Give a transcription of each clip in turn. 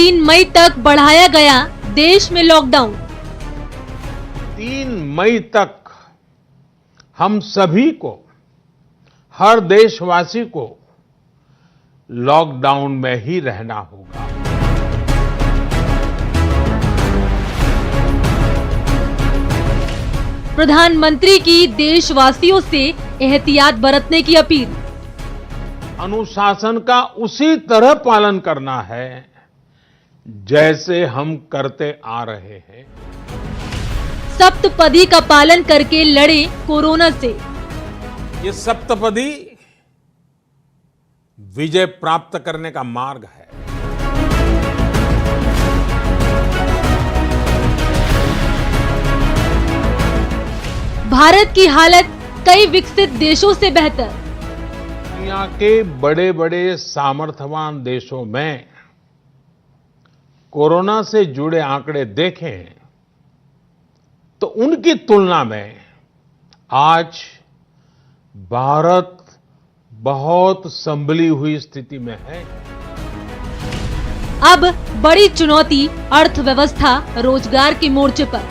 3 मई तक बढ़ाया गया देश में लॉकडाउन। 3 मई तक हम सभी को, हर देशवासी को लॉकडाउन में ही रहना होगा। प्रधानमंत्री की देशवासियों से एहतियात बरतने की अपील। अनुशासन का उसी तरह पालन करना है जैसे हम करते आ रहे हैं। सप्तपदी का पालन करके लड़े कोरोना से। ये सप्तपदी विजय प्राप्त करने का मार्ग है। भारत की हालत कई विकसित देशों से बेहतर। दुनिया के बड़े बड़े सामर्थ्यवान देशों में कोरोना से जुड़े आंकड़े देखें तो उनकी तुलना में आज भारत बहुत संभली हुई स्थिति में है। अब बड़ी चुनौती अर्थव्यवस्था, रोजगार के मोर्चे पर।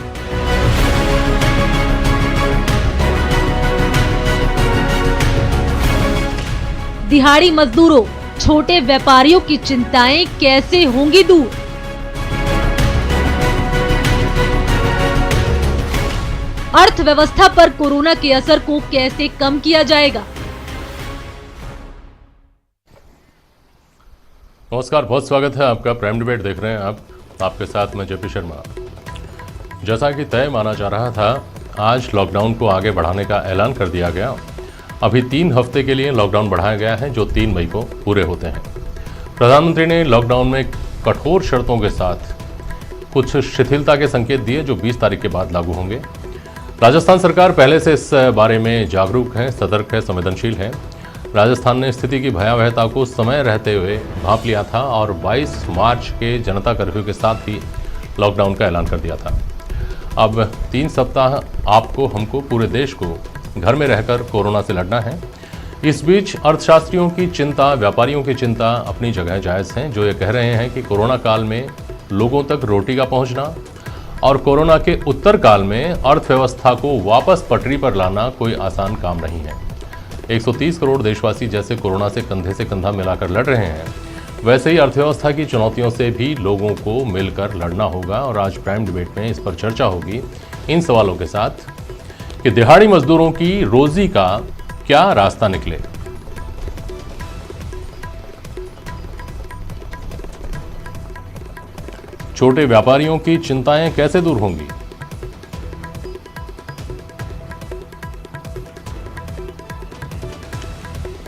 दिहाड़ी मजदूरों, छोटे व्यापारियों की चिंताएं कैसे होंगी दूर? अर्थव्यवस्था पर कोरोना के असर को कैसे कम किया जाएगा? नमस्कार, बहुत स्वागत है आपका। प्राइम डिबेट देख रहे हैं आप। आपके साथ मैं जेपी शर्मा। जैसा कि तय माना जा रहा था, आज लॉकडाउन को आगे बढ़ाने का ऐलान कर दिया गया। अभी 3 हफ्ते के लिए लॉकडाउन बढ़ाया गया है, जो 3 मई को पूरे होते हैं। प्रधानमंत्री ने लॉकडाउन में कठोर शर्तों के साथ कुछ शिथिलता के संकेत दिए, जो 20 तारीख के बाद लागू होंगे। राजस्थान सरकार पहले से इस बारे में जागरूक है, सतर्क है, संवेदनशील है। राजस्थान ने स्थिति की भयावहता को समय रहते हुए भांप लिया था और 22 मार्च के जनता कर्फ्यू के साथ ही लॉकडाउन का ऐलान कर दिया था। अब 3 सप्ताह आपको, हमको, पूरे देश को घर में रहकर कोरोना से लड़ना है। इस बीच अर्थशास्त्रियों की चिंता, व्यापारियों की चिंता अपनी जगह जायज़ हैं, जो ये कह रहे हैं कि कोरोना काल में लोगों तक रोटी का पहुंचना और कोरोना के उत्तर काल में अर्थव्यवस्था को वापस पटरी पर लाना कोई आसान काम नहीं है। 130 करोड़ देशवासी जैसे कोरोना से कंधे से कंधा मिलाकर लड़ रहे हैं, वैसे ही अर्थव्यवस्था की चुनौतियों से भी लोगों को मिलकर लड़ना होगा। और आज प्राइम डिबेट में इस पर चर्चा होगी इन सवालों के साथ कि दिहाड़ी मजदूरों की रोजी का क्या रास्ता निकले। छोटे व्यापारियों की चिंताएं कैसे दूर होंगी?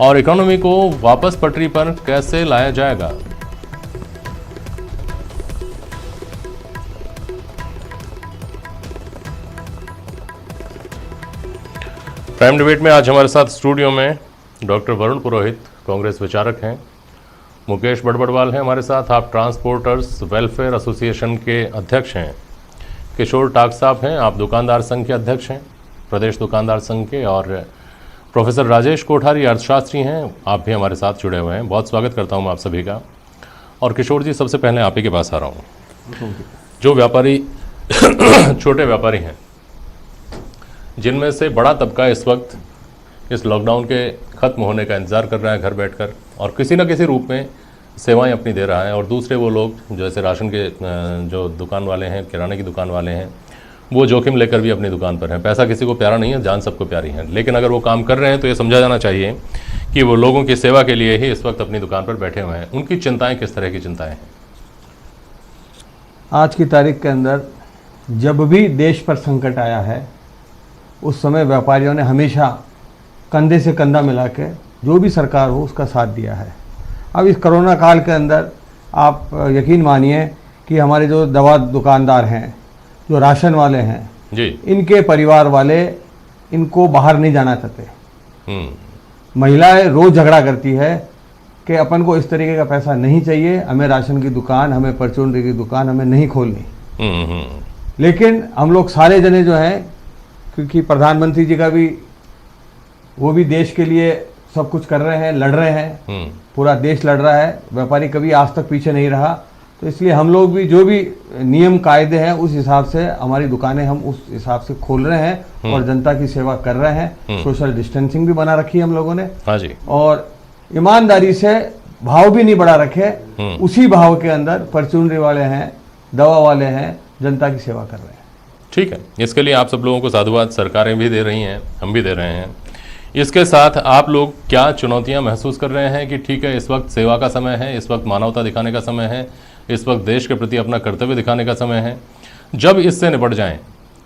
और इकोनॉमी को वापस पटरी पर कैसे लाया जाएगा? प्राइम डिबेट में आज हमारे साथ स्टूडियो में डॉक्टर वरुण पुरोहित, कांग्रेस विचारक हैं। मुकेश बड़बड़वाल हैं हमारे साथ, आप ट्रांसपोर्टर्स वेलफेयर एसोसिएशन के अध्यक्ष हैं। किशोर टाक साहब हैं, आप दुकानदार संघ के अध्यक्ष हैं, प्रदेश दुकानदार संघ के। और प्रोफेसर राजेश कोठारी अर्थशास्त्री हैं, आप भी हमारे साथ जुड़े हुए हैं। बहुत स्वागत करता हूं मैं आप सभी का। और किशोर जी, सबसे पहले आप ही के पास आ रहा हूं। जो व्यापारी छोटे व्यापारी हैं, जिनमें से बड़ा तबका इस वक्त इस लॉकडाउन के ख़त्म होने का इंतज़ार कर रहा है घर बैठकर और किसी न किसी रूप में सेवाएं अपनी दे रहा है, और दूसरे वो लोग जैसे राशन के जो दुकान वाले हैं, किराने की दुकान वाले हैं, वो जोखिम लेकर भी अपनी दुकान पर हैं। पैसा किसी को प्यारा नहीं है, जान सबको प्यारी है, लेकिन अगर वो काम कर रहे हैं तो ये समझा जाना चाहिए कि वो लोगों की सेवा के लिए ही इस वक्त अपनी दुकान पर बैठे हुए हैं। उनकी चिंताएँ किस तरह की चिंताएँ हैं? आज की तारीख के अंदर जब भी देश पर संकट आया है, उस समय व्यापारियों ने हमेशा कंधे से कंधा मिला के जो भी सरकार हो उसका साथ दिया है। अब इस कोरोना काल के अंदर आप यकीन मानिए कि हमारे जो दवा दुकानदार हैं, जो राशन वाले हैं जी, इनके परिवार वाले इनको बाहर नहीं जाना चाहते। महिलाएं रोज झगड़ा करती है कि अपन को इस तरीके का पैसा नहीं चाहिए, हमें राशन की दुकान, हमें परचून की दुकान हमें नहीं खोलनी। लेकिन हम लोग सारे जने जो हैं, क्योंकि प्रधानमंत्री जी का भी, वो भी देश के लिए सब कुछ कर रहे हैं, लड़ रहे हैं, पूरा देश लड़ रहा है, व्यापारी कभी आज तक पीछे नहीं रहा। तो तो इसलिए हम लोग भी जो भी नियम कायदे हैं उस हिसाब से हमारी दुकानें हम उस हिसाब से खोल रहे हैं और जनता की सेवा कर रहे हैं। सोशल डिस्टेंसिंग भी बना रखी है हम लोगों ने। हाँ जी। और ईमानदारी से भाव भी नहीं बढ़ा रखे, उसी भाव के अंदर परचूनरी वाले हैं, दवा वाले हैं, जनता की सेवा कर रहे हैं। ठीक है, इसके लिए आप सब लोगों को साधुवाद सरकारें भी दे रही हैं, हम भी दे रहे हैं। इसके साथ आप लोग क्या चुनौतियां महसूस कर रहे हैं कि ठीक है इस वक्त सेवा का समय है, इस वक्त मानवता दिखाने का समय है, इस वक्त देश के प्रति अपना कर्तव्य दिखाने का समय है। जब इससे निपट जाएं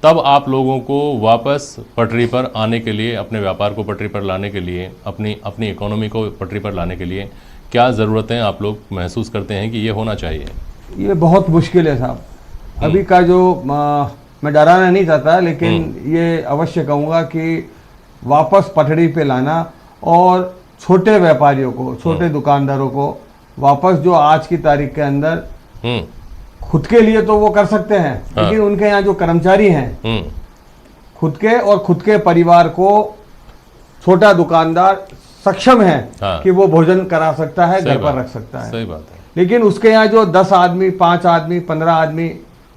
तब आप लोगों को वापस पटरी पर आने के लिए, अपने व्यापार को पटरी पर लाने के लिए, अपनी इकोनॉमी को पटरी पर लाने के लिए क्या ज़रूरतें आप लोग महसूस करते हैं कि ये होना चाहिए? ये बहुत मुश्किल है साहब। अभी का जो मैं डराना नहीं चाहता, लेकिन ये अवश्य कहूँगा कि वापस पटड़ी पे लाना और छोटे व्यापारियों को, छोटे दुकानदारों को वापस, जो आज की तारीख के अंदर खुद के लिए तो वो कर सकते हैं, लेकिन उनके यहाँ जो कर्मचारी हैं खुद के और खुद के परिवार को छोटा दुकानदार सक्षम है कि वो भोजन करा सकता है, घर पर रख सकता है। सही बात है। लेकिन उसके यहाँ जो 10 आदमी, 5 आदमी, 15 आदमी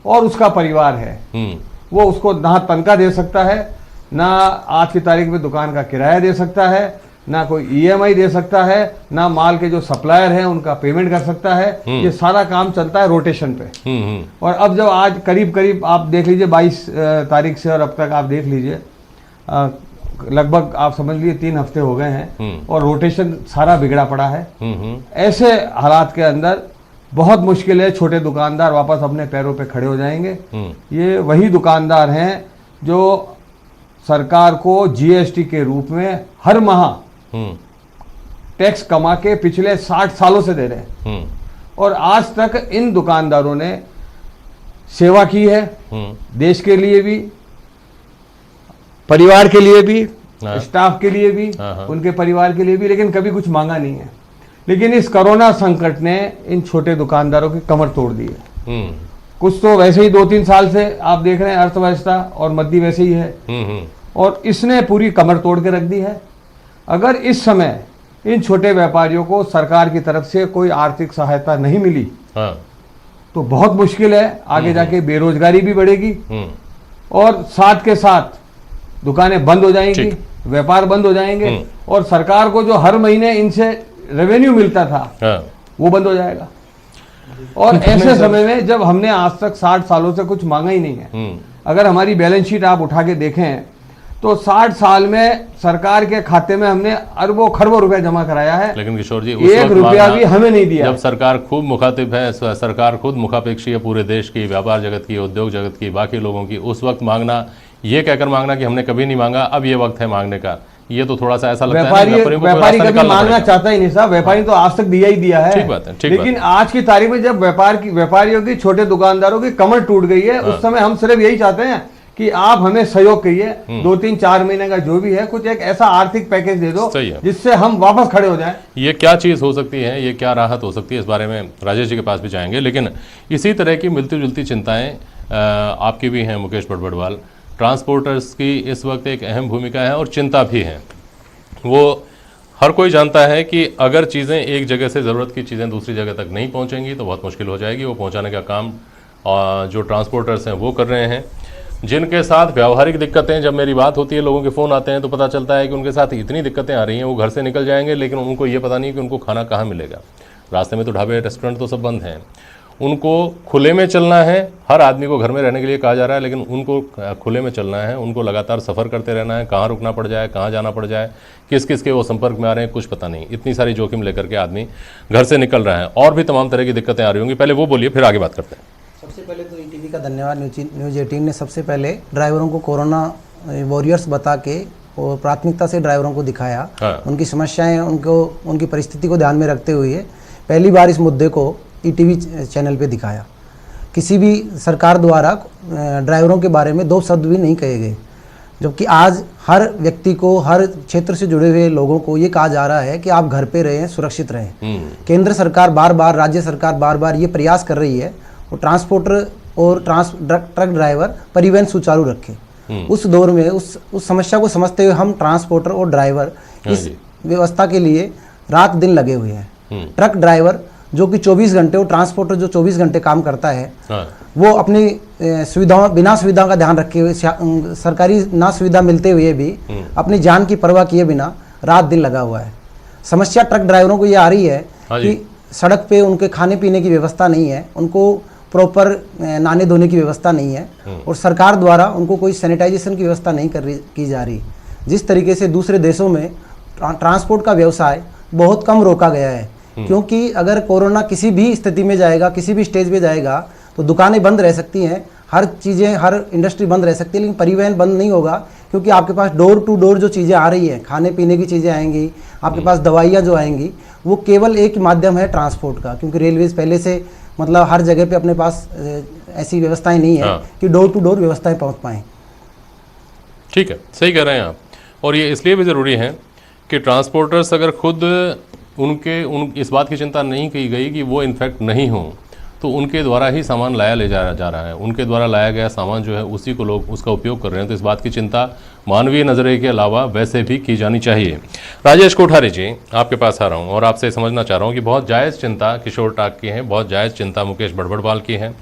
और उसका परिवार है, वो उसको ना तनख्वाह दे सकता है, ना आज की तारीख में दुकान का किराया दे सकता है, ना कोई EMI दे सकता है, ना माल के जो सप्लायर हैं उनका पेमेंट कर सकता है। ये सारा काम चलता है रोटेशन पे। और अब जब आज करीब करीब आप देख लीजिए 22 तारीख से और अब तक आप देख लीजिए लगभग आप समझ लीजिए 3 हफ्ते हो गए हैं और रोटेशन सारा बिगड़ा पड़ा है। ऐसे हालात के अंदर बहुत मुश्किल है छोटे दुकानदार वापस अपने पैरों पे खड़े हो जाएंगे। ये वही दुकानदार हैं जो सरकार को GST के रूप में हर माह टैक्स कमा के पिछले 60 सालों से दे रहे हैं और आज तक इन दुकानदारों ने सेवा की है, देश के लिए भी, परिवार के लिए भी, स्टाफ के लिए भी, उनके परिवार के लिए भी, लेकिन कभी कुछ मांगा नहीं है। लेकिन इस कोरोना संकट ने इन छोटे दुकानदारों की कमर तोड़ दी है। कुछ तो वैसे ही 2-3 साल से आप देख रहे हैं अर्थव्यवस्था और मद्दी वैसे ही है और इसने पूरी कमर तोड़ के रख दी है। अगर इस समय इन छोटे व्यापारियों को सरकार की तरफ से कोई आर्थिक सहायता नहीं मिली तो बहुत मुश्किल है। आगे जाके बेरोजगारी भी बढ़ेगी और साथ के साथ दुकानें बंद हो जाएंगी, व्यापार बंद हो जाएंगे और सरकार को जो हर महीने इनसे रेवेन्यू मिलता था वो बंद हो जाएगा। और ऐसे समय में जब हमने आज तक 60 सालों से कुछ मांगा ही नहीं है, अगर हमारी बैलेंस शीट आप उठा के देखें तो 60 साल में सरकार के खाते में हमने अरबों खरबों रुपए जमा कराया है, लेकिन किशोर जी 1 रुपया भी हमें नहीं दिया। जब सरकार खूब मुखातिब है, सरकार खुद मुखापेक्षी है पूरे देश की, व्यापार जगत की, उद्योग जगत की, बाकी लोगों की, उस वक्त मांगना, ये कहकर मांगना कि हमने कभी नहीं मांगा, अब ये वक्त है मांगने का, ये तो थोड़ा सा ऐसा लगता है व्यापारी कभी मांगना चाहता ही नहीं साहब। व्यापारी तो आज तक दिया ही दिया है। ठीक बात है, ठीक लेकिन आज की तारीख में जब व्यापारियों की, छोटे दुकानदारों की कमर टूट गई है, उस समय हम सिर्फ यही चाहते हैं कि आप हमें सहयोग करिए, 2-3-4 महीने का जो भी है कुछ एक ऐसा आर्थिक पैकेज दे दो जिससे हम वापस खड़े हो जाएं। ये क्या चीज़ हो सकती है, ये क्या राहत हो सकती है, इस बारे में राजेश जी के पास भी जाएंगे। लेकिन इसी तरह की मिलती जुलती चिंताएं आपकी भी हैं मुकेश बड़बड़वाल। ट्रांसपोर्टर्स की इस वक्त एक अहम भूमिका है और चिंता भी है। वो हर कोई जानता है कि अगर चीज़ें एक जगह से, ज़रूरत की चीज़ें दूसरी जगह तक नहीं पहुंचेंगी तो बहुत मुश्किल हो जाएगी। वो पहुंचाने का काम जो ट्रांसपोर्टर्स हैं वो कर रहे हैं, जिनके साथ व्यावहारिक दिक्कतें, जब मेरी बात होती है, लोगों के फ़ोन आते हैं तो पता चलता है कि उनके साथ इतनी दिक्कतें आ रही हैं, वो घर से निकल जाएंगे लेकिन उनको ये पता नहीं कि उनको खाना कहाँ मिलेगा। रास्ते में तो ढाबे रेस्टोरेंट तो सब बंद हैं, उनको खुले में चलना है। हर आदमी को घर में रहने के लिए कहा जा रहा है, लेकिन उनको खुले में चलना है, उनको लगातार सफ़र करते रहना है। कहाँ रुकना पड़ जाए, कहाँ जाना पड़ जाए, किस किस के वो संपर्क में आ रहे हैं, कुछ पता नहीं। इतनी सारी जोखिम लेकर के आदमी घर से निकल रहा है और भी तमाम तरह की दिक्कतें आ रही होंगी। पहले वो बोलिए, फिर आगे बात करते हैं। सबसे पहले तो ETV का धन्यवाद। न्यूज़ 18 ने सबसे पहले ड्राइवरों को कोरोना वॉरियर्स बता के और प्राथमिकता से ड्राइवरों को दिखाया। उनकी समस्याएं, उनकी परिस्थिति को ध्यान में रखते हुए पहली बार इस मुद्दे को ETV चैनल पे दिखाया। किसी भी सरकार द्वारा ड्राइवरों के बारे में 2 शब्द भी नहीं कहे गए, जबकि आज हर व्यक्ति को, हर क्षेत्र से जुड़े हुए लोगों को ये कहा जा रहा है कि आप घर पे रहें, सुरक्षित रहें। केंद्र सरकार बार बार, राज्य सरकार बार बार ये प्रयास कर रही है और ट्रांसपोर्टर और ट्रक ड्राइवर परिवहन सुचारू रखें। उस दौर में उस समस्या को समझते हुए हम ट्रांसपोर्टर और ड्राइवर इस व्यवस्था के लिए रात दिन लगे हुए हैं। ट्रक ड्राइवर जो कि 24 घंटे, वो ट्रांसपोर्टर जो 24 घंटे काम करता है, हाँ। वो अपनी सुविधाओं, बिना सुविधाओं का ध्यान रखे हुए, सरकारी ना सुविधा मिलते हुए भी अपनी जान की परवाह किए बिना रात दिन लगा हुआ है। समस्या ट्रक ड्राइवरों को ये आ रही है कि सड़क पे उनके खाने पीने की व्यवस्था नहीं है, उनको प्रॉपर नहाने धोने की व्यवस्था नहीं है, और सरकार द्वारा उनको कोई सैनिटाइजेशन की व्यवस्था नहीं की जा रही। जिस तरीके से दूसरे देशों में ट्रांसपोर्ट का व्यवसाय बहुत कम रोका गया है, क्योंकि अगर कोरोना किसी भी स्थिति में जाएगा, किसी भी स्टेज पे जाएगा, तो दुकानें बंद रह सकती हैं, हर चीज़ें, हर इंडस्ट्री बंद रह सकती है, लेकिन परिवहन बंद नहीं होगा, क्योंकि आपके पास डोर टू डोर जो चीज़ें आ रही हैं, खाने पीने की चीज़ें आएंगी, आपके पास दवाइयाँ जो आएंगी, वो केवल एक माध्यम है ट्रांसपोर्ट का, क्योंकि रेलवेज पहले से मतलब हर जगह पे अपने पास ऐसी व्यवस्थाएं नहीं है कि डोर टू डोर व्यवस्थाएं पहुंच पाएँ। ठीक है, सही कह रहे हैं आप। और ये इसलिए भी ज़रूरी है कि ट्रांसपोर्टर्स अगर खुद इस बात की चिंता नहीं की गई कि वो इन्फेक्ट नहीं हों, तो उनके द्वारा ही सामान ले जा रहा है, उनके द्वारा लाया गया सामान जो है उसी को लोग उसका उपयोग कर रहे हैं। तो इस बात की चिंता मानवीय नज़रिए के अलावा वैसे भी की जानी चाहिए। राजेश कोठारी जी, आपके पास आ रहा हूँ और आपसे समझना चाह रहा हूँ कि बहुत जायज़ चिंता किशोर टाक की है, बहुत जायज़ चिंता मुकेश बड़बड़वाल की है,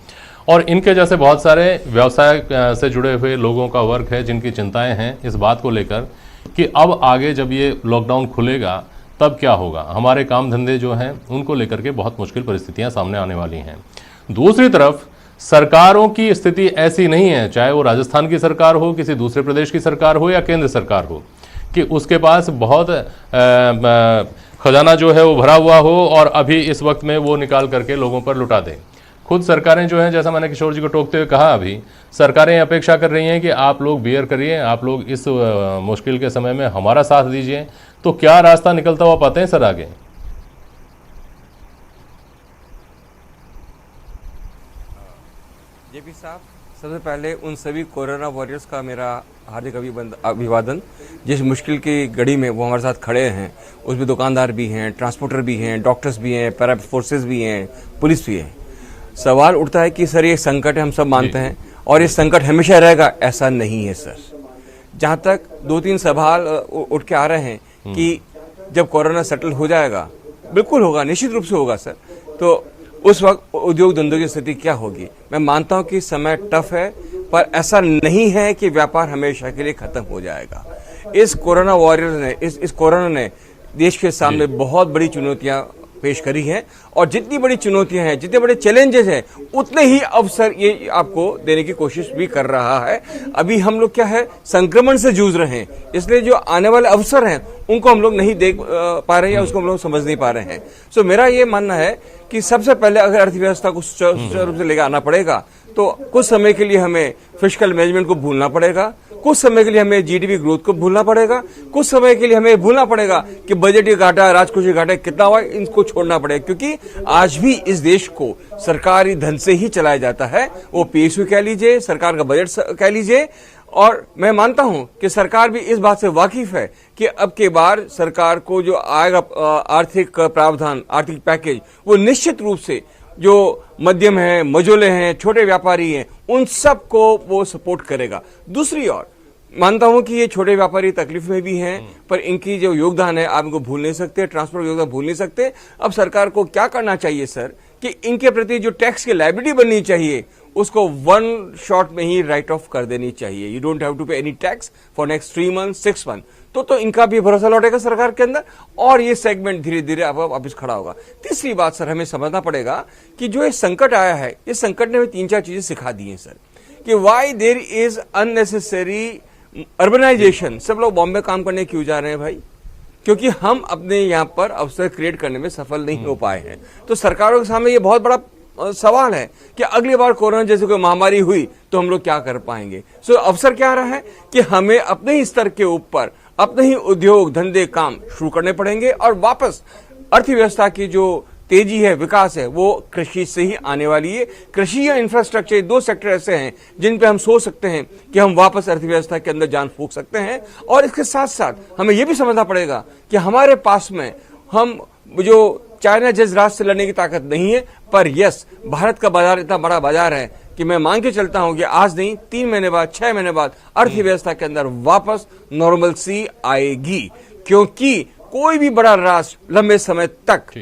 और इनके जैसे बहुत सारे व्यवसाय से जुड़े हुए लोगों का वर्ग है जिनकी चिंताएँ हैं इस बात को लेकर कि अब आगे जब ये लॉकडाउन खुलेगा तब क्या होगा, हमारे काम धंधे जो हैं उनको लेकर के बहुत मुश्किल परिस्थितियां सामने आने वाली हैं। दूसरी तरफ सरकारों की स्थिति ऐसी नहीं है, चाहे वो राजस्थान की सरकार हो, किसी दूसरे प्रदेश की सरकार हो या केंद्र सरकार हो, कि उसके पास बहुत खजाना जो है वो भरा हुआ हो और अभी इस वक्त में वो निकाल करके लोगों पर लुटा दें। खुद सरकारें जो हैं, जैसा मैंने किशोर जी को टोकते हुए कहा, अभी सरकारें अपेक्षा कर रही हैं कि आप लोग बियर करिए, आप लोग इस मुश्किल के समय में हमारा साथ दीजिए। तो क्या रास्ता निकलता हुआ पाते हैं सर आगे? जेपी साहब, सबसे पहले उन सभी कोरोना वॉरियर्स का मेरा हार्दिक अभिवादन, जिस मुश्किल की घड़ी में वो हमारे साथ खड़े हैं। उसमें दुकानदार भी हैं, ट्रांसपोर्टर भी हैं, डॉक्टर्स भी हैं, पैरा फोर्सेस भी हैं, पुलिस भी है। सवाल उठता है कि सर ये संकट है, हम सब मानते हैं, और ये संकट हमेशा रहेगा, ऐसा नहीं है सर। जहां तक 2-3 सवाल उठ के आ रहे हैं कि जब कोरोना सेटल हो जाएगा, बिल्कुल होगा, निश्चित रूप से होगा सर, तो उस वक्त उद्योग धंधों की स्थिति क्या होगी। मैं मानता हूं कि समय टफ है, पर ऐसा नहीं है कि व्यापार हमेशा के लिए खत्म हो जाएगा। इस कोरोना वॉरियर ने, इस कोरोना ने देश के सामने बहुत बड़ी चुनौतियां पेश करी हैं, और जितनी बड़ी चुनौतियां हैं, जितने बड़े चैलेंजेस हैं, उतने ही अवसर ये आपको देने की कोशिश भी कर रहा है। अभी हम लोग क्या है, संक्रमण से जूझ रहे हैं, इसलिए जो आने वाले अवसर हैं उनको हम लोग नहीं देख पा रहे हैं या उसको हम लोग समझ नहीं पा रहे हैं। सो मेरा ये मानना है कि सबसे पहले अगर अर्थव्यवस्था को सुचारू रूप से लेकर आना पड़ेगा, तो कुछ समय के लिए हमें फिस्कल मैनेजमेंट को भूलना पड़ेगा, कुछ समय के लिए हमें जीडीपी ग्रोथ को भूलना पड़ेगा, कुछ समय के लिए हमें भूलना पड़ेगा कि बजटीय घाटा, राजकोषीय घाटा कितना हुआ, इनको छोड़ना पड़ेगा, क्योंकि आज भी इस देश को सरकारी धन से ही चलाया जाता है। वो पीएसयू कह लीजिए, सरकार का बजट कह लीजिए, और मैं मानता हूं कि सरकार भी इस बात से वाकिफ है कि अब के बार सरकार को जो आएगा आर्थिक प्रावधान, आर्थिक पैकेज, वो निश्चित रूप से जो मध्यम है, मझोले हैं, छोटे व्यापारी हैं, उन सब को वो सपोर्ट करेगा। दूसरी ओर मानता हूं कि ये छोटे व्यापारी तकलीफ में भी हैं, पर इनकी जो योगदान है आप इनको भूल नहीं सकते, ट्रांसपोर्ट योगदान भूल नहीं सकते। अब सरकार को क्या करना चाहिए सर, कि इनके प्रति जो टैक्स की लायबिलिटी बननी चाहिए उसको 1 शॉट में ही राइट ऑफ कर देनी चाहिए। यू डोंट हैव टू पे any tax for next 3 month 6 month, तो इनका भी भरोसा लौटेगा सरकार के अंदर, और ये सेगमेंट धीरे धीरे वापस खड़ा होगा। तीसरी बात सर, हमें समझना पड़ेगा कि जो ये संकट आया है, इस संकट ने हमें 3-4 चीजें सिखा दी हैं सर, कि why there is unnecessary urbanisation. सब लोग बॉम्बे काम करने क्यों जा रहे हैं भाई? क्योंकि हम अपने यहाँ पर अवसर क्रिएट करने में सफल नहीं हो पाए हैं। तो सरकारों के सामने ये बहुत बड़ा सवाल है कि अगली बार कोरोना जैसे कोई महामारी हुई तो हम लोग क्या कर पाएंगे। सो अवसर क्या रहा है कि हमें अपने ही स्तर के ऊपर अपने ही उद्योग धंधे काम शुरू करने पड़ेंगे, और वापस अर्थव्यवस्था की जो तेजी है, विकास है, वो कृषि से ही आने वाली है। कृषि या इंफ्रास्ट्रक्चर, ये 2 सेक्टर ऐसे हैं जिन पे हम सोच सकते हैं कि हम वापस अर्थव्यवस्था के अंदर जान फूंक सकते हैं। और इसके साथ साथ हमें यह भी समझना पड़ेगा कि हमारे पास में हम जो चाइना जैसे राष्ट्र से लड़ने की ताकत नहीं है, पर यस, भारत का बाजार इतना बड़ा बाजार है कि मैं मान के चलता हूं कि आज नहीं 3 महीने बाद, 6 महीने बाद अर्थव्यवस्था के अंदर वापस नॉर्मलसी आएगी, क्योंकि कोई भी बड़ा राष्ट्र लंबे समय तक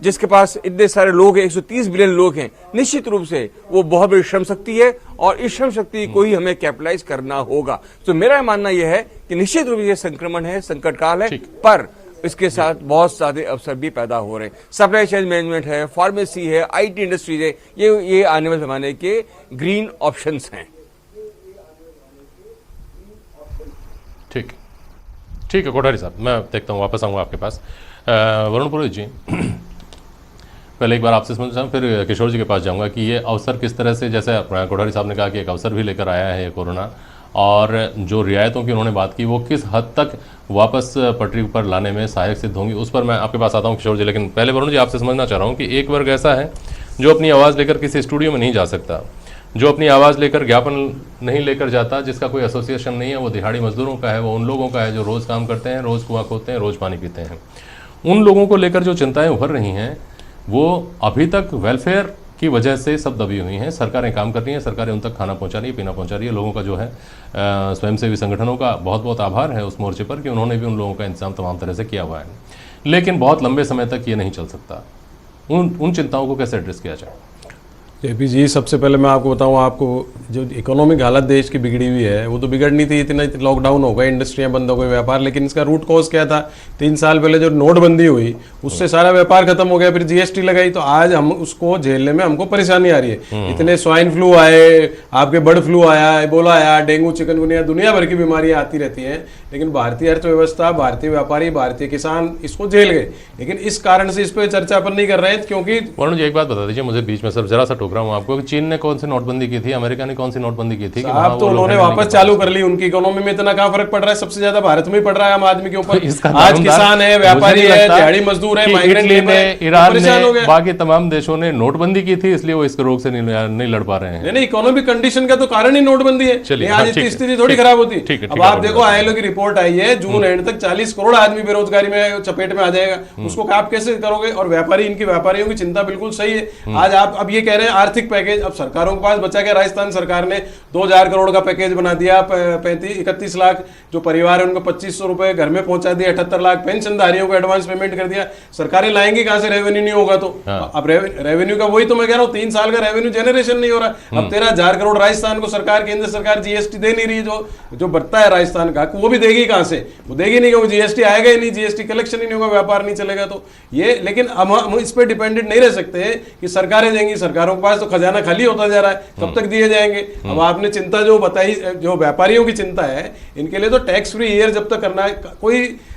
जिसके पास इतने सारे लोग हैं, 130 बिलियन लोग हैं, निश्चित रूप से वो बहुत बड़ी श्रम शक्ति है और इस श्रम शक्ति को ही हमें कैपिटलाइज करना होगा। तो मेरा मानना यह है कि निश्चित रूप से ये संक्रमण है, संकट काल है, पर इसके साथ बहुत सारे अवसर भी पैदा हो रहे हैं। सप्लाई चेन मैनेजमेंट है, फार्मेसी है, IT इंडस्ट्रीज है, ये आने वाले जमाने के ग्रीन ऑप्शंस हैं। ठीक है कोठारी साहब, मैं देखता हूँ, वापस आऊँगा आपके पास। वरुण पुरोहित जी, पहले एक बार आपसे समझता हूँ, फिर किशोर जी के पास जाऊँगा कि ये अवसर किस तरह से, जैसे कोठारी साहब ने कहा कि एक अवसर भी लेकर आया है ये कोरोना, और जो रियायतों की उन्होंने बात की वो किस हद तक वापस पटरी पर लाने में सहायक सिद्ध होंगी, उस पर मैं आपके पास आता हूँ किशोर जी। लेकिन पहले वरुण जी आपसे समझना चाह रहा हूँ कि एक वर्ग ऐसा है जो अपनी आवाज़ लेकर किसी स्टूडियो में नहीं जा सकता, जो अपनी आवाज़ लेकर ज्ञापन नहीं लेकर जाता, जिसका कोई एसोसिएशन नहीं है, वो दिहाड़ी मजदूरों का है, वो उन लोगों का है जो रोज़ काम करते हैं, रोज़ कुआं खोदते हैं, रोज़ पानी पीते हैं। उन लोगों को लेकर जो चिंताएं उभर रही हैं वो अभी तक वेलफेयर की वजह से सब दबी हुई हैं। सरकारें काम कर रही हैं, सरकारें उन तक खाना पहुंचा रही है, पीना पहुंचा रही है। लोगों का जो है स्वयंसेवी संगठनों का बहुत बहुत आभार है उस मोर्चे पर कि उन्होंने भी उन लोगों का इंतजाम तमाम तरह से किया हुआ है, लेकिन बहुत लंबे समय तक ये नहीं चल सकता। उन चिंताओं को कैसे एड्रेस किया जाए? जेपी जी, सबसे पहले मैं आपको बताऊं, आपको जो इकोनॉमिक हालत देश की बिगड़ी हुई है वो तो बिगड़नी थी, इतना लॉकडाउन हो गए, इंडस्ट्रियां बंद हो गई, व्यापार, लेकिन इसका रूट कॉज क्या था? 3 साल पहले जो नोटबंदी हुई उससे सारा व्यापार खत्म हो गया, फिर GST लगाई, तो आज हम उसको झेलने में हमको परेशानी आ रही है। इतने स्वाइन फ्लू आए, आपके बर्ड फ्लू आया, एबोला आया, डेंगू, चिकनगुनिया, दुनिया भर की बीमारियां आती रहती हैं, लेकिन भारतीय अर्थव्यवस्था, भारतीय व्यापारी, भारतीय किसान इसको झेल गए। लेकिन इस कारण से इस पर चर्चा अपन नहीं कर रहे हैं, क्योंकि वरुण जी एक बात बता दीजिए मुझे, बीच में सब जरा सा टोक रहा हूँ आपको, चीन ने कौन सी नोटबंदी की थी, अमेरिका ने कौन सी नोटबंदी की थी? अब तो उन्होंने वापस चालू कर ली, उनकी इकोनॉमी में इतना कहाँ फर्क पड़ रहा है? सबसे ज्यादा भारत में ही पड़ रहा है आम आदमी के ऊपर। आज किसान है, व्यापारी है, दिहाड़ी मजदूर है, माइग्रेंट लेबर है, ईरान ने, बाकी तमाम देशों ने नोटबंदी की थी, इसलिए वो इस रोग से नहीं लड़ पा रहे हैं। नहीं, इकोनॉमिक कंडीशन का तो कारण ही नोटबंदी है। आज इतनी स्थिति थोड़ी खराब होती। अब आप देखो, ILO की रिपोर्ट आई है, जून एंड तक 40 करोड़ आदमी बेरोजगारी में चपेट में आ जाएगा, उसको आप कैसे करोगे? और व्यापारियों की चिंता बिल्कुल सही है। आज आप अब ये कह रहे हैं आर्थिक पैकेज, अब सरकारों के पास बचा क्या? राजस्थान सरकार ने 2000 करोड़ का पैकेज बना दिया, 31 लाख जो परिवार है उनको 2500 रुपए घर में पहुंचा दिया, 78 लाख पेंशनधारियों को एडवांस पेमेंट कर दिया। सरकारें लाएंगी कहां से? रेवेन्यू नहीं होगा तो। अब रेवेन्यू का वही तो मैं कह रहा हूं, 3 साल का रेवेन्यू जनरेशन नहीं हो रहा। अब 13,000 करोड़ राजस्थान को सरकार, केंद्र सरकार GST दे नहीं रही, जो बढ़ता है राजस्थान का, वो भी देगी कहां से? वो देगी नहीं, क्योंकि GST आएगा ही नहीं, GST कलेक्शन ही नहीं होगा, व्यापार नहीं चलेगा। तो ये, लेकिन हम इस पर डिपेंडेंट नहीं रह सकते कि सरकारें देंगी। सरकारों के पास तो खजाना खाली होता जा रहा है, कब तक दिए जाएंगे? अब आपने चिंता जो बताई, जो व्यापारियों की चिंता है, इनके लिए तो टैक्स फ्री ईयर जब तक करना है,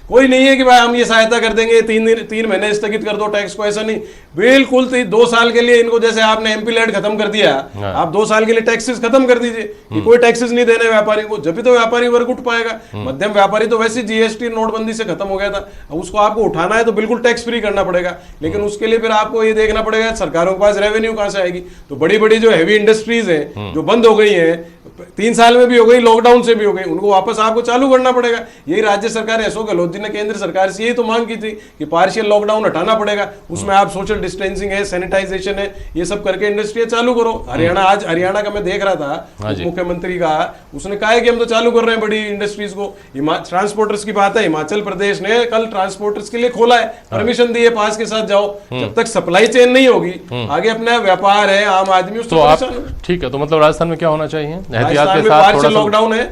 कोई नहीं है कि भाई हम ये सहायता कर देंगे, 3 महीने स्थगित कर दो टैक्स को, ऐसा नहीं। बिल्कुल 2 साल के लिए इनको, जैसे आपने MP लैड खत्म कर दिया, आप 2 साल के लिए टैक्सेस खत्म कर दीजिए कि कोई टैक्सेस नहीं देने व्यापारी को, जब भी तो व्यापारी वर्ग उठ पाएगा। मध्यम व्यापारी तो वैसे GST नोटबंदी से खत्म हो गया था, अब उसको आपको उठाना है तो बिल्कुल टैक्स फ्री करना पड़ेगा। लेकिन उसके लिए फिर आपको ये देखना पड़ेगा सरकारों के पास रेवेन्यू कहां से आएगी। तो बड़ी बड़ी जो हैवी इंडस्ट्रीज है, जो बंद हो गई है, 3 साल में भी हो गई, लॉकडाउन से भी हो गई, उनको वापस आपको चालू करना पड़ेगा। यही राज्य सरकार, अशोक गहलोत जी ने केंद्र सरकार से यही तो मांग की थी कि पार्शियल लॉकडाउन हटाना पड़ेगा, उसमें आप सोशल डिस्टेंसिंग है, सैनिटाइजेशन है, ये सब करके इंडस्ट्री चालू करो। हरियाणा का मैं देख रहा था, मुख्यमंत्री का, उसने कहा है कि हम तो चालू कर रहे हैं बड़ी इंडस्ट्रीज को। ट्रांसपोर्टर्स की बात है, हिमाचल प्रदेश ने कल ट्रांसपोर्टर्स के लिए खोला है, परमिशन दी है, पास के साथ जाओ। जब तक सप्लाई चेन नहीं होगी, आगे अपना व्यापार है, आम आदमी उसको परेशान। ठीक है, तो मतलब राजस्थान में क्या होना चाहिए? पार्शियल लॉकडाउन है,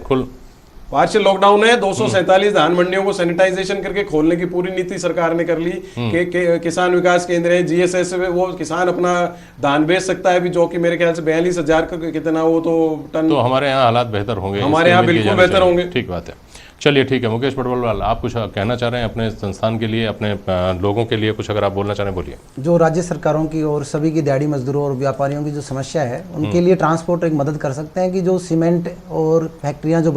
पार्शियल लॉकडाउन है। 247 धान मंडियों को सैनिटाइजेशन करके खोलने की पूरी नीति सरकार ने कर ली। किसान विकास केंद्र है, GSS से वो किसान अपना धान बेच सकता है भी, जो कि मेरे ख्याल से 42,000 का कितना वो तो टन। तो हमारे यहाँ हालात बेहतर होंगे, हमारे यहाँ बिल्कुल बेहतर होंगे। ठीक बात है, चलिए ठीक है। मुकेश पटवाल, आप कुछ कहना चाह रहे हैं अपने संस्थान के लिए, अपने लोगों के लिए कुछ अगर आप बोलना चाह रहे हैं, बोलिए। जो राज्य सरकारों की और सभी की दिहाड़ी मजदूरों और व्यापारियों की जो समस्या है, उनके लिए ट्रांसपोर्ट एक मदद कर सकते हैं कि जो सीमेंट और फैक्ट्रियां जो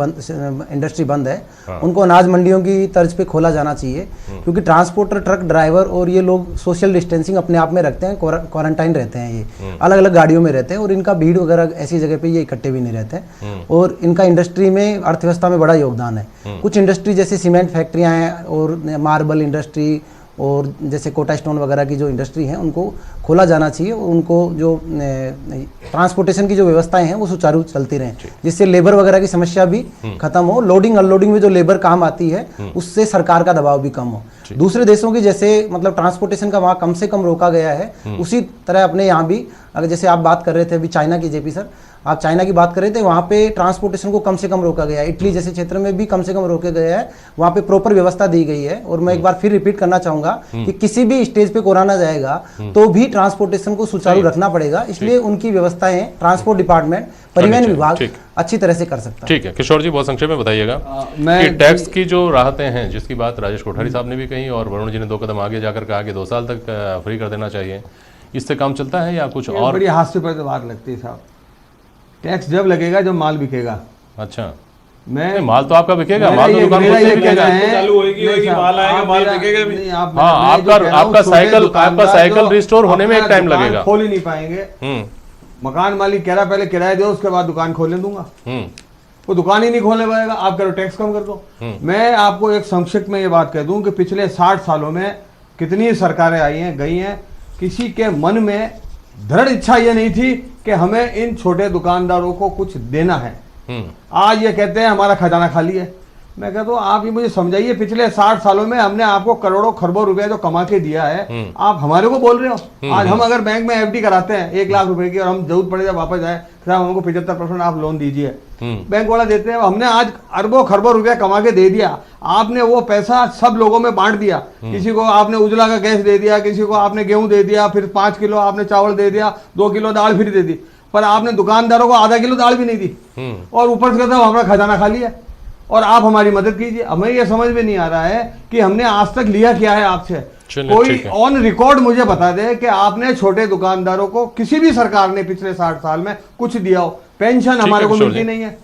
इंडस्ट्री बंद है, उनको अनाज मंडियों की तर्ज पे खोला जाना चाहिए। क्योंकि ट्रांसपोर्टर, ट्रक ड्राइवर और ये लोग सोशल डिस्टेंसिंग अपने आप में रखते हैं, क्वारंटाइन रहते हैं, ये अलग अलग गाड़ियों में रहते हैं, और इनका भीड़ वगैरह ऐसी जगह पे ये इकट्ठे भी नहीं रहते हैं, और इनका इंडस्ट्री में, अर्थव्यवस्था में बड़ा योगदान है। कुछ इंडस्ट्री जैसे सीमेंट फैक्ट्रियां हैं और मार्बल इंडस्ट्री और जैसे कोटा स्टोन वगैरह की जो इंडस्ट्री है उनको खोला जाना चाहिए और उनको जो ट्रांसपोर्टेशन की जो व्यवस्थाएं हैं वो सुचारू चलती रहें, जिससे लेबर वगैरह की समस्या भी खत्म हो। लोडिंग अनलोडिंग में जो लेबर काम आती है उससे सरकार का दबाव भी कम हो। दूसरे देशों की जैसे मतलब ट्रांसपोर्टेशन का वहाँ कम से कम रोका गया है, उसी तरह अपने यहाँ भी, अगर जैसे आप बात कर रहे थे अभी चाइना की, जेपी सर आप चाइना की बात कर रहे थे, वहाँ पे ट्रांसपोर्टेशन को कम से कम रोका गया है। इटली जैसे क्षेत्र में भी कम से कम रोके गया है, वहाँ पे प्रॉपर व्यवस्था दी गई है। और मैं एक बार फिर रिपीट करना चाहूंगा कि किसी भी स्टेज पे कोरोना जाएगा तो भी ट्रांसपोर्टेशन को सुचारू रखना पड़ेगा, इसलिए उनकी व्यवस्थाएं ट्रांसपोर्ट डिपार्टमेंट, परिवहन विभाग अच्छी तरह से कर सकता है। ठीक है किशोर जी, बहुत संक्षेप में बताइएगा कि टैक्स की जो राहतें हैं जिसकी बात राजेश कोठारी साहब ने भी कही और वरुण जी ने 2 कदम आगे जाकर कहा कि 2 साल तक फ्री कर देना चाहिए, इससे काम चलता है या कुछ और? बड़ी हास्यास्पद बात लगती है साहब। टैक्स जब लगेगा जब माल बिकेगा। अच्छा, मैं माल तो आपका बिकेगा, माल तो दुकान खोलते बिकेगा, चालू होएगी, माल आएगा, माल बिकेगा भी। हाँ, आपका साइकिल रिस्टोर होने में एक टाइम लगेगा, खोल ही नहीं पाएंगे। मकान मालिक कह रहा पहले किराया दो उसके बाद दुकान खोलने दूंगा, वो दुकान ही नहीं खोलने पाएगा। आप करो टैक्स कम कर दो। मैं आपको एक संक्षिप्त में ये बात कह दूं कि पिछले 60 सालों में कितनी सरकारें आई हैं गई हैं, किसी के मन में दृढ़ इच्छा ये नहीं थी कि हमें इन छोटे दुकानदारों को कुछ देना है। आज ये कहते हैं हमारा खजाना खाली है। मैं कहता हूँ आप ये मुझे समझाइए, पिछले 60 सालों में हमने आपको करोड़ों खरबों रुपया जो कमा के दिया है, आप हमारे को बोल रहे हो। आज हम अगर बैंक में एफडी कराते हैं 1 लाख रुपए की और हम जरूरत पड़े जब वापस आए, साहब हमको 75% आप लोन दीजिए, बैंक वाला देते हैं। हमने आज अरबों खरबों रुपया कमा के दे दिया, आपने वो पैसा सब लोगों में बांट दिया। किसी को आपने उजला का गैस दे दिया, किसी को आपने गेहूं दे दिया, फिर 5 किलो आपने चावल दे दिया, 2 किलो दाल फिर दे दी, पर आपने दुकानदारों को आधा किलो दाल भी नहीं दी। और ऊपर से कहता हूं हमारा खजाना खाली है और आप हमारी मदद कीजिए। हमें ये समझ में नहीं आ रहा है कि हमने आज तक लिया क्या है आपसे। कोई ऑन रिकॉर्ड मुझे बता दे कि आपने छोटे दुकानदारों को किसी भी सरकार ने पिछले 60 साल में कुछ दिया हो। पेंशन हमारे को मिलती नहीं है।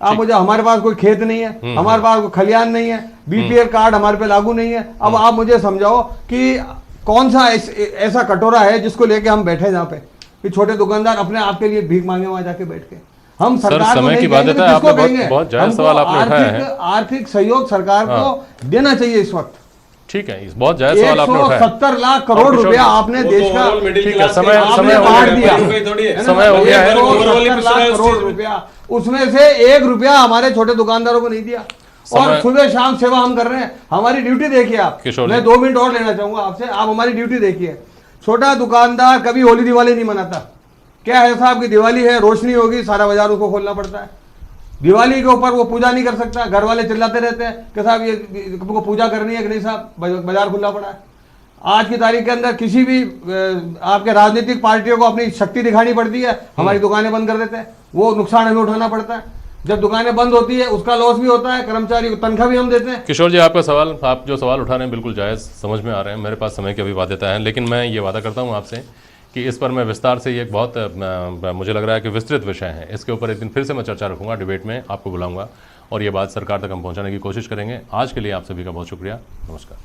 आप मुझे, हमारे पास कोई खेत नहीं है, हमारे पास कोई खलियान नहीं है, बीपीएल कार्ड हमारे पे लागू नहीं है। अब आप मुझे समझाओ कि कौन सा ऐसा कटोरा है जिसको लेके हम बैठे जहाँ पे कि छोटे दुकानदार अपने आप के लिए भीख मांगे वहां जाके बैठ के। हम सरकार समय की बात है, आपने बहुत जायज सवाल आपने उठाया है। आर्थिक सहयोग सरकार को देना चाहिए इस वक्त। ठीक है, इस बहुत जायज सवाल आपने उठाया। 170 लाख करोड़ रुपया आपने देश का, ठीक है, समय बांट दिया, समय हो गया है। 170 लाख करोड़ रुपया, उसमें से 1 रुपया हमारे छोटे दुकानदारों को नहीं दिया। और सुबह शाम सेवा हम कर रहे हैं। हमारी ड्यूटी देखिए आप। मैं 2 मिनट और लेना चाहूंगा आपसे, आप हमारी ड्यूटी देखिए। छोटा दुकानदार कभी होली दिवाली नहीं मनाता। क्या है साहब की दिवाली है, रोशनी होगी, सारा बाजार उसको खोलना पड़ता है। दिवाली के ऊपर वो पूजा नहीं कर सकता, घर वाले चिल्लाते रहते हैं कि साहब ये को पूजा करनी है कि नहीं साहब, बाजार खुला पड़ा है। आज की तारीख के अंदर किसी भी आपके राजनीतिक पार्टियों को अपनी शक्ति दिखानी पड़ती है, हमारी दुकानें बंद कर देते हैं, वो नुकसान हमें उठाना पड़ता है। जब दुकानें बंद होती है उसका लॉस भी होता है, कर्मचारी को तनख्वाह भी हम देते हैं। किशोर जी, आपका सवाल, आप जो सवाल उठा रहे हैं बिल्कुल जायज़ समझ में आ रहे हैं। मेरे पास समय की अभी बाध्यता है, लेकिन मैं ये वादा करता हूँ आपसे कि इस पर मैं विस्तार से, ये एक बहुत मुझे लग रहा है कि विस्तृत विषय है, इसके ऊपर एक दिन फिर से मैं चर्चा रखूँगा, डिबेट में आपको बुलाऊँगा और ये बात सरकार तक हम पहुँचाने की कोशिश करेंगे। आज के लिए आप सभी का बहुत शुक्रिया। नमस्कार।